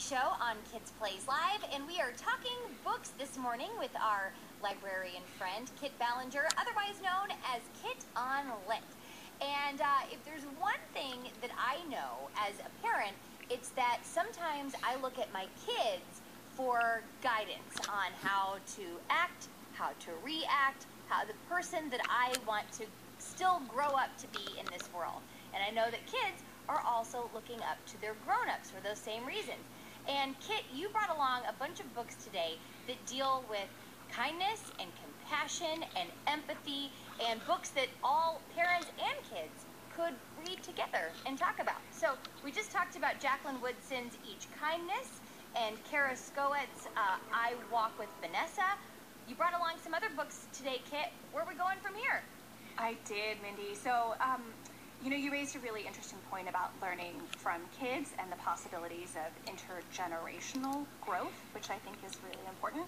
Mindy Show on Kids Plays Live, and we are talking books this morning with our librarian friend, Kit Ballinger, otherwise known as Kit on Lit. And if there's one thing that I know as a parent, it's that sometimes I look at my kids for guidance on how to act, how to react, how the person that I want to still grow up to be in this world. And I know that kids are also looking up to their grown-ups for those same reasons. And Kit, you brought along a bunch of books today that deal with kindness and compassion and empathy, and books that all parents and kids could read together and talk about. So we just talked about Jacqueline Woodson's Each Kindness and Kara Scoett's I Walk with Vanessa. You brought along some other books today, Kit. Where are we going from here? I did, Mindy. So, you raised a really interesting point about learning from kids and the possibilities of intergenerational growth, which I think is really important.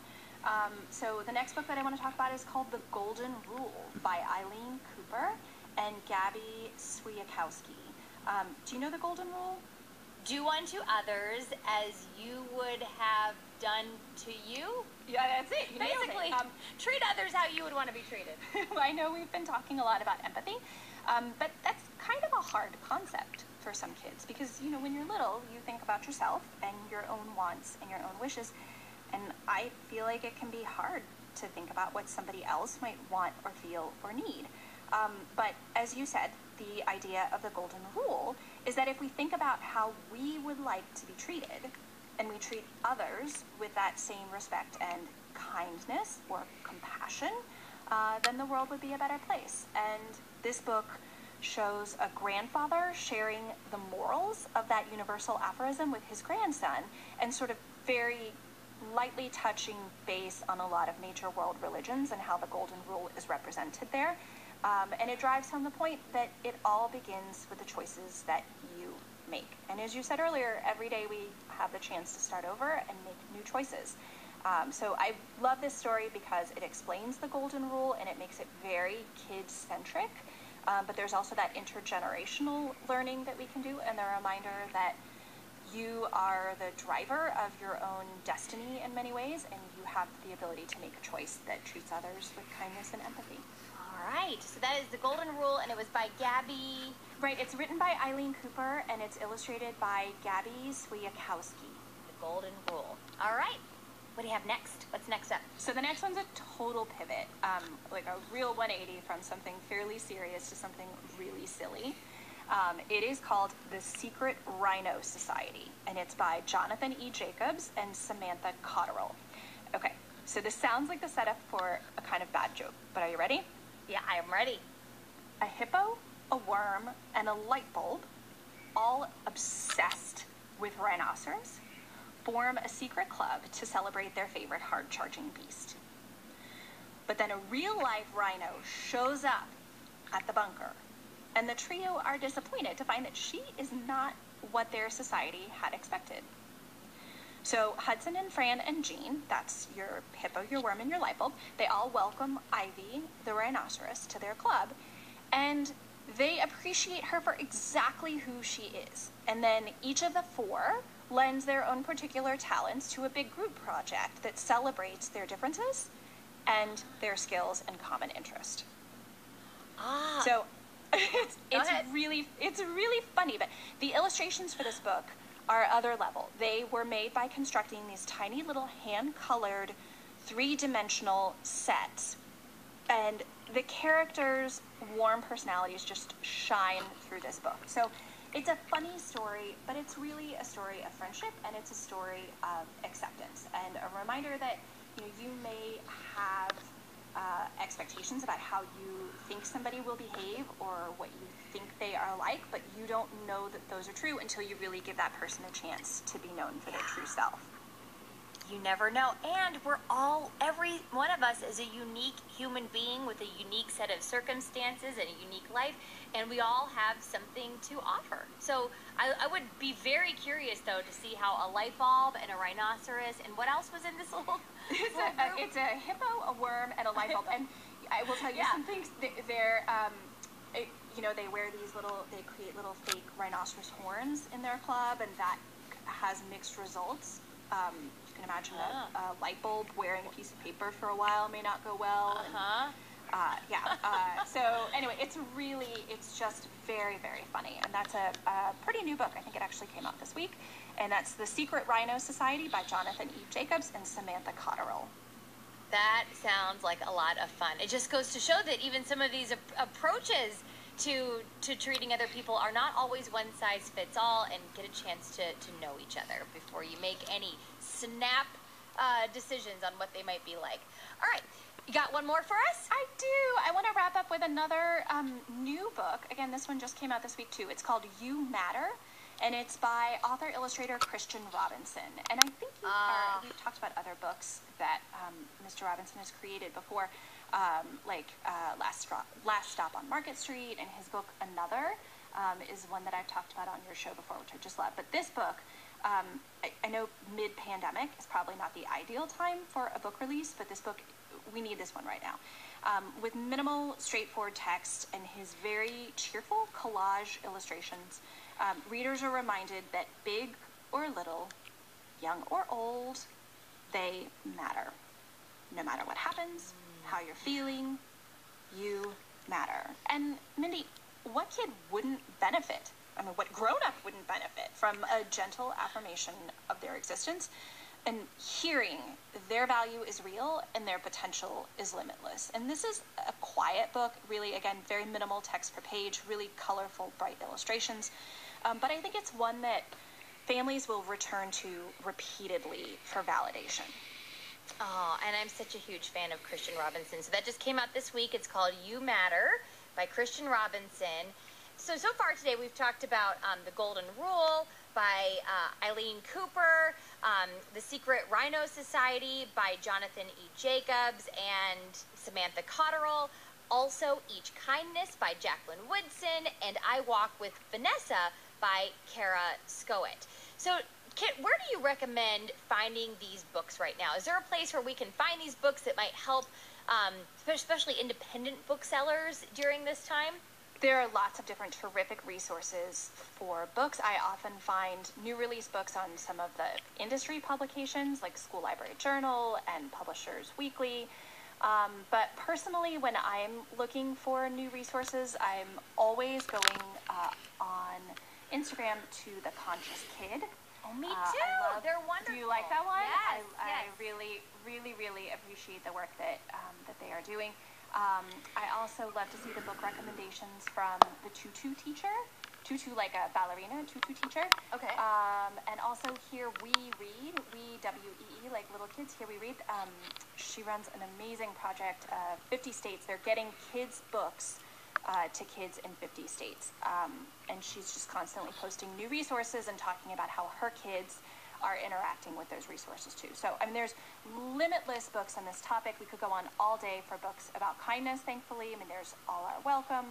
So the next book that I want to talk about is called The Golden Rule by Eileen Cooper and Gabby Swiakowski. Do you know The Golden Rule? Do unto others as you would have done to you? Yeah, that's it. You Basically, treat others how you would want to be treated. I know we've been talking a lot about empathy, but that's kind of a hard concept for some kids because, when you're little, you think about yourself and your own wants and your own wishes, and I feel like it can be hard to think about what somebody else might want or feel or need. But as you said, the idea of the golden rule is that if we think about how we would like to be treated, and we treat others with that same respect and kindness or compassion, then the world would be a better place. And this book shows a grandfather sharing the morals of that universal aphorism with his grandson, and sort of very lightly touching base on a lot of major world religions and how the golden rule is represented there. And it drives home the point that it all begins with the choices that you make. And as you said earlier, every day we have the chance to start over and make new choices. So I love this story because it explains the golden rule and it makes it very kid-centric. But there's also that intergenerational learning that we can do, and the reminder that you are the driver of your own destiny in many ways, and you have the ability to make a choice that treats others with kindness and empathy. All right, so that is The Golden Rule, and it was by Gabby. Right, it's written by Eileen Cooper, and it's illustrated by Gabby Swiakowski. The Golden Rule. All right, what do you have next? What's next up? So the next one's a total pivot, like a real 180 from something fairly serious to something really silly. It is called The Secret Rhino Society, and it's by Jonathan E. Jacobs and Samantha Cotterill. Okay, so this sounds like the setup for a kind of bad joke, but are you ready? Yeah, I am ready. A hippo, a worm, and a light bulb, all obsessed with rhinoceros, form a secret club to celebrate their favorite hard-charging beast. But then a real-life rhino shows up at the bunker, and the trio are disappointed to find that she is not what their society had expected. So Hudson and Fran and Jean, that's your hippo, your worm, and your light bulb, they all welcome Ivy, the rhinoceros, to their club, and they appreciate her for exactly who she is. And then each of the four lends their own particular talents to a big group project that celebrates their differences and their skills and common interest. So it's really funny, but the illustrations for this book are other level. They were made by constructing these tiny little hand-colored, three-dimensional sets, and the characters' warm personalities just shine through this book. So it's a funny story, but it's really a story of friendship, and it's a story of acceptance, and a reminder that you may have expectations about how you think somebody will behave or what you think they are like, but you don't know that those are true until you really give that person a chance to be known for their true self. You never know. And every one of us is a unique human being with a unique set of circumstances and a unique life, and we all have something to offer. So I would be very curious, though, to see how a light bulb and a rhinoceros, and what else was in this little group? It's a hippo, a worm, and a light bulb. And I will tell you some things. They're, they wear these they create little fake rhinoceros horns in their club, and that has mixed results. You can imagine a light bulb wearing a piece of paper for a while may not go well. So anyway, it's just very, very funny. And that's a pretty new book. I think it actually came out this week. And that's The Secret Rhino Society by Jonathan E. Jacobs and Samantha Cotterill. That sounds like a lot of fun. It just goes to show that even some of these approaches to treating other people are not always one size fits all, and get a chance to know each other before you make any snap decisions on what they might be like. All right. You got one more for us? I do. I want to wrap up with another new book. Again, this one just came out this week too. It's called You Matter, and it's by author-illustrator Christian Robinson. And I think we've talked about other books that Mr. Robinson has created before, like Last Stop on Market Street, and his book Another is one that I've talked about on your show before, which I just love. But this book, I know mid-pandemic is probably not the ideal time for a book release, but this book, we need this one right now. With minimal, straightforward text and his very cheerful collage illustrations, readers are reminded that big or little, young or old, they matter. No matter what happens, how you're feeling, you matter. And Mindy, what kid wouldn't benefit? I mean, what grown-up wouldn't benefit from a gentle affirmation of their existence and hearing their value is real and their potential is limitless? And this is a quiet book, really, again, very minimal text per page, really colorful, bright illustrations. But I think it's one that families will return to repeatedly for validation. Oh, and I'm such a huge fan of Christian Robinson. So that just came out this week. It's called You Matter by Christian Robinson. So far today we've talked about The Golden Rule by Eileen Cooper, The Secret Rhino Society by Jonathan E. Jacobs and Samantha Cotterill, also Each Kindness by Jacqueline Woodson, and I Walk with Vanessa by Kara Scoett. So Kit, where do you recommend finding these books right now? Is there a place where we can find these books that might help, especially independent booksellers during this time? There are lots of different terrific resources for books. I often find new release books on some of the industry publications like School Library Journal and Publishers Weekly. But personally, when I'm looking for new resources, I'm always going on Instagram to The Conscious Kid. Oh, me too. They're wonderful. Do you like that one? Yes, I really, really, really appreciate the work that they are doing. I also love to see the book recommendations from the Tutu teacher. Tutu like a ballerina, Tutu teacher. Okay. And also Here We Read, we, W-E-E, like little kids, Here We Read. She runs an amazing project, 50 states. They're getting kids' books to kids in 50 states. And she's just constantly posting new resources and talking about how her kids are interacting with those resources too. So, I mean, there's limitless books on this topic. We could go on all day for books about kindness, thankfully. I mean, there's All Are Welcome,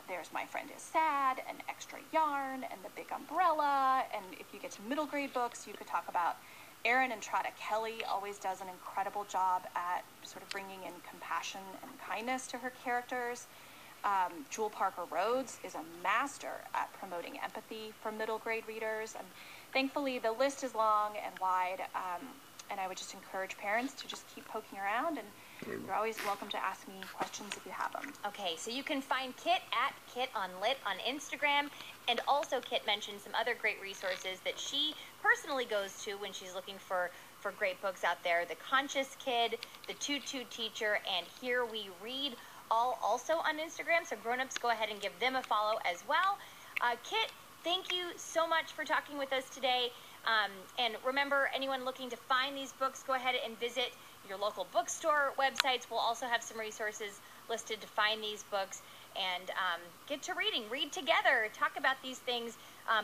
there's My Friend Is Sad, and Extra Yarn, and The Big Umbrella. And if you get to middle grade books, you could talk about Erin and Trotta Kelly always does an incredible job at sort of bringing in compassion and kindness to her characters. Jewel Parker Rhodes is a master at promoting empathy for middle grade readers. And thankfully, the list is long and wide, and I would just encourage parents to just keep poking around, and you're always welcome to ask me questions if you have them. Okay, so you can find Kit at Kit on Lit on Instagram, and also Kit mentioned some other great resources that she personally goes to when she's looking for great books out there. The Conscious Kid, The Tutu Teacher, and Here We Read, all also on Instagram, so grown-ups, go ahead and give them a follow as well. Kit, thank you so much for talking with us today. And remember, anyone looking to find these books, go ahead and visit your local bookstore websites. We'll also have some resources listed to find these books, and get to reading. Read together. Talk about these things,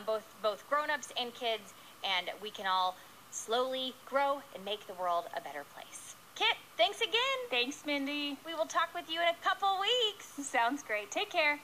both grown-ups and kids, and we can all slowly grow and make the world a better place. Kit, thanks again. Thanks, Mindy. We will talk with you in a couple weeks. Sounds great. Take care.